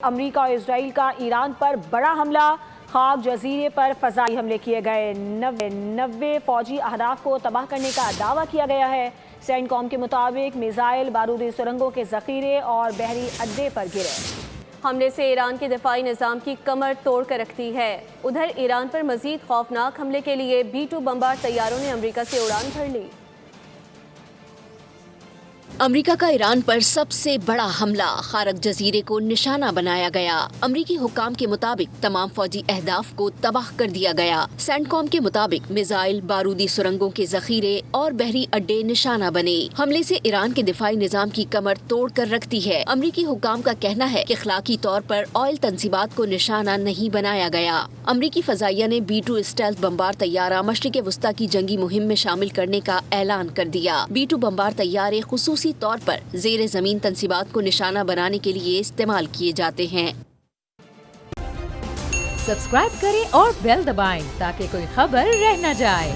امریکہ اور اسرائیل کا ایران پر بڑا حملہ، خاک جزیرے پر فضائی حملے کیے گئے، 90 فوجی اہداف کو تباہ کرنے کا دعویٰ کیا گیا ہے۔ سینٹ کام کے مطابق میزائل بارودی سرنگوں کے ذخیرے اور بحری اڈے پر گرے۔ حملے سے ایران کے دفاعی نظام کی کمر توڑ کر رکھتی ہے۔ ادھر ایران پر مزید خوفناک حملے کے لیے B-2 بمبار طیاروں نے امریکہ سے اڑان بھر لی۔ امریکہ کا ایران پر سب سے بڑا حملہ، خارق جزیرے کو نشانہ بنایا گیا۔ امریکی حکام کے مطابق تمام فوجی اہداف کو تباہ کر دیا گیا۔ سینٹ کام کے مطابق میزائل، بارودی سرنگوں کے ذخیرے اور بحری اڈے نشانہ بنے۔ حملے سے ایران کے دفاعی نظام کی کمر توڑ کر رکھتی ہے۔ امریکی حکام کا کہنا ہے کہ اخلاقی طور پر آئل تنصیبات کو نشانہ نہیں بنایا گیا۔ امریکی فضائیہ نے B-2 اسٹیلتھ بمبار طیارہ مشرق وسطی کی جنگی مہم میں شامل کرنے کا اعلان کر دیا۔ B-2 بمبار طیارے خصوصی طور پر زیر زمین تنصیبات کو نشانہ بنانے کے لیے استعمال کیے جاتے ہیں۔ سبسکرائب کریں اور بیل دبائیں تاکہ کوئی خبر رہ نہ جائے۔